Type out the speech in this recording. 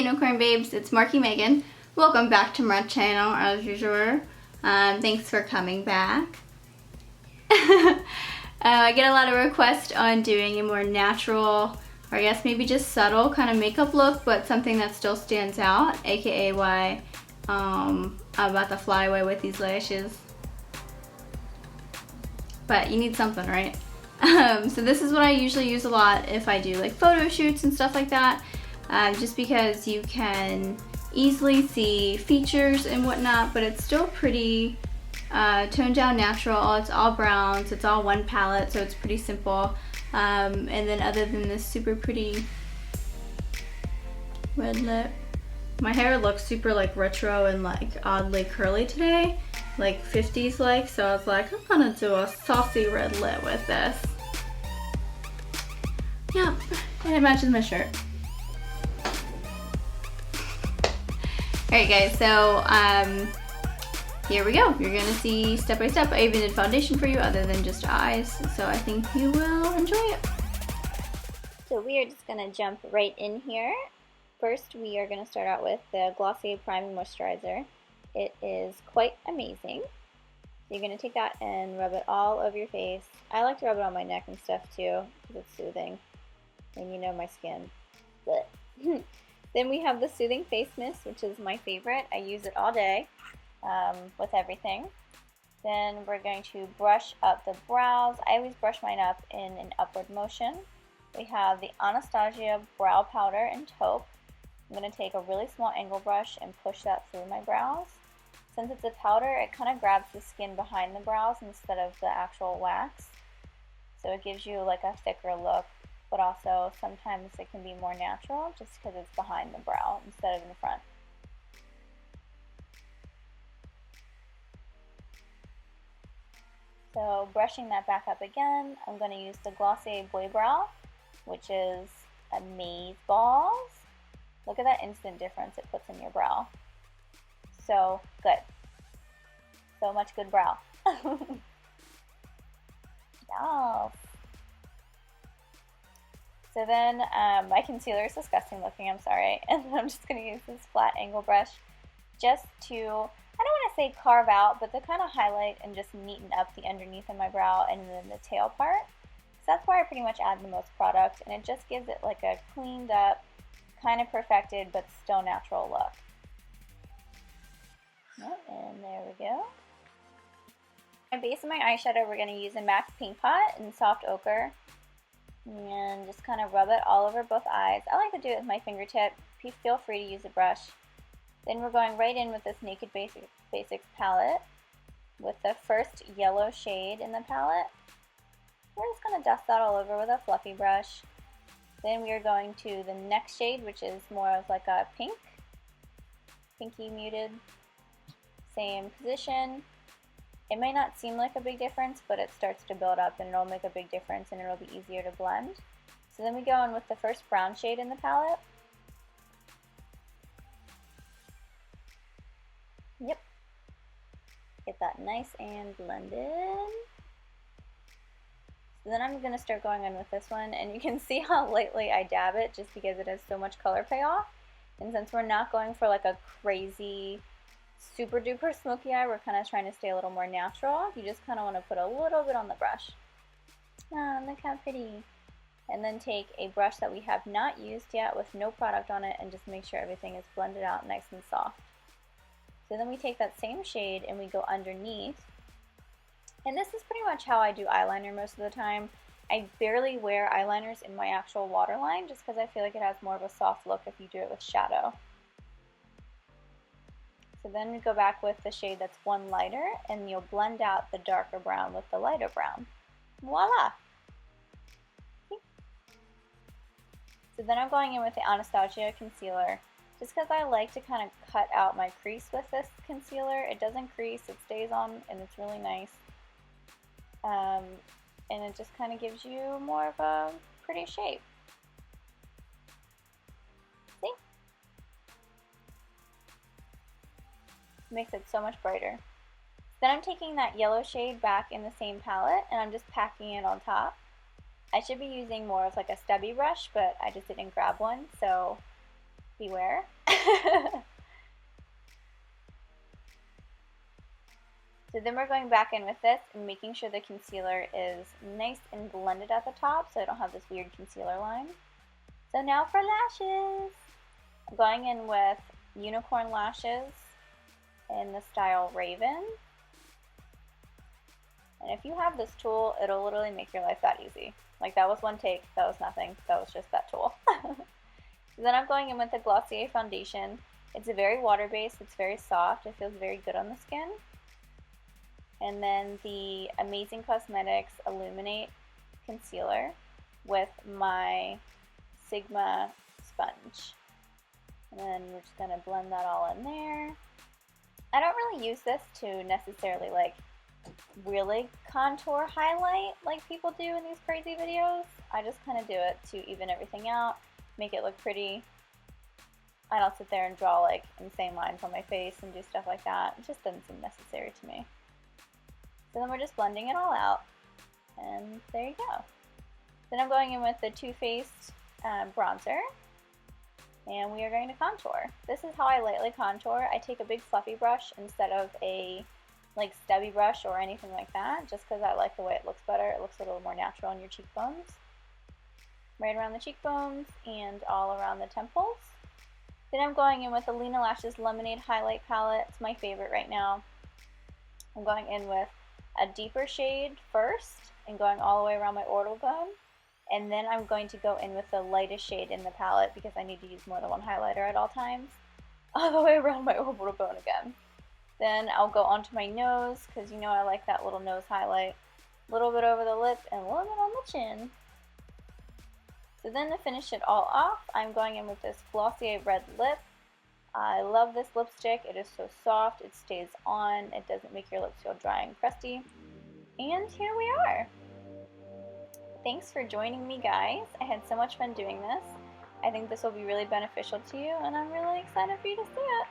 Unicorn Babes, it's MarkieMeghan. Welcome back to my channel as usual. Thanks for coming back. I get a lot of requests on doing a more natural, or I guess maybe just subtle kind of makeup look, but something that still stands out, aka why I'm about to fly away with these lashes. But you need something, right? So this is what I usually use a lot if I do like photo shoots and stuff like that, just because you can easily see features and whatnot, but it's still pretty toned down natural. It's all browns, it's all one palette, so it's pretty simple. And then other than this super pretty red lip, my hair looks super like retro and like oddly curly today, like 50s like, so I was like, I'm gonna do a saucy red lip with this. Yep, and it matches my shirt. Alright guys, so here we go. You're gonna see step by step. I even did foundation for you other than just eyes, so I think you will enjoy it. So we are just gonna jump right in here. First, we are gonna start out with the Glossier Priming Moisturizer. It is quite amazing. So you're gonna take that and rub it all over your face. I like to rub it on my neck and stuff too, because it's soothing. And you know my skin. Then we have the Soothing Face Mist, which is my favorite. I use it all day with everything. Then we're going to brush up the brows. I always brush mine up in an upward motion. We have the Anastasia Brow Powder in Taupe. I'm going to take a really small angle brush and push that through my brows. Since it's a powder, it kind of grabs the skin behind the brows instead of the actual wax. So it gives you like a thicker look, but also sometimes it can be more natural just because it's behind the brow instead of in the front. So brushing that back up again, I'm going to use the Glossier Boy Brow, which is Amaze Balls. Look at that instant difference it puts in your brow. So good. So much good brow. Yes. So then my concealer is disgusting looking, I'm sorry. And then I'm just going to use this flat angle brush just to, I don't want to say carve out, but to kind of highlight and just neaten up the underneath of my brow and then the tail part. So that's where I pretty much add the most product, and it just gives it like a cleaned up, kind of perfected, but still natural look. Yep, and there we go. My base of my eyeshadow, we're going to use a MAC Pink Pot in Soft Ochre. And just kind of rub it all over both eyes. I like to do it with my fingertip. Feel free to use a brush. Then we're going right in with this Naked Basics palette with the first yellow shade in the palette. We're just going to dust that all over with a fluffy brush. Then we are going to the next shade, which is more of like a pink, pinky muted. Same position. It may not seem like a big difference, but it starts to build up and it'll make a big difference and it'll be easier to blend. So then we go in with the first brown shade in the palette. Yep. Get that nice and blended. So then I'm going to start going in with this one, and you can see how lightly I dab it just because it has so much color payoff. And since we're not going for like a crazy super duper smoky eye, we're kind of trying to stay a little more natural. You just kind of want to put a little bit on the brush. Ah, look how pretty. And then take a brush that we have not used yet with no product on it and just make sure everything is blended out nice and soft. So then we take that same shade and we go underneath. And this is pretty much how I do eyeliner most of the time. I barely wear eyeliners in my actual waterline just because I feel like it has more of a soft look if you do it with shadow. So then we go back with the shade that's one lighter, and you'll blend out the darker brown with the lighter brown. Voila! So then I'm going in with the Anastasia Concealer, just because I like to kind of cut out my crease with this concealer. It doesn't crease, it stays on, and it's really nice. And it just kind of gives you more of a pretty shape. See? Makes it so much brighter. Then I'm taking that yellow shade back in the same palette and I'm just packing it on top. I should be using more of like a stubby brush, but I just didn't grab one, so beware. So then we're going back in with this and making sure the concealer is nice and blended at the top so I don't have this weird concealer line. So now for lashes. I'm going in with unicorn lashes in the style Raven. And if you have this tool, it'll literally make your life that easy. Like that was one take, that was nothing, that was just that tool. Then I'm going in with the Glossier foundation. It's a very water-based, it's very soft, it feels very good on the skin. And then the Amazing Cosmetics Illuminate Concealer with my Sigma sponge. And then we're just going to blend that all in there. I don't really use this to necessarily like really contour highlight like people do in these crazy videos. I just kind of do it to even everything out, make it look pretty. I don't sit there and draw like insane lines on my face and do stuff like that. It just doesn't seem necessary to me. So then we're just blending it all out, and there you go. Then I'm going in with the Too Faced bronzer, and we are going to contour. This is how I lightly contour. I take a big fluffy brush instead of a like stubby brush or anything like that, just because I like the way it looks better. It looks a little more natural on your cheekbones. Right around the cheekbones and all around the temples. Then I'm going in with the Lena Lashes Lemonade Highlight Palette. It's my favorite right now. I'm going in with a deeper shade first and going all the way around my orbital bone, and then I'm going to go in with the lightest shade in the palette because I need to use more than one highlighter at all times, all the way around my orbital bone again. Then I'll go onto my nose because you know I like that little nose highlight, a little bit over the lip and a little bit on the chin. So then to finish it all off, I'm going in with this Glossier Red Lip. I love this lipstick. It is so soft, it stays on, it doesn't make your lips feel dry and crusty. And here we are. Thanks for joining me, guys. I had so much fun doing this. I think this will be really beneficial to you, and I'm really excited for you to see it.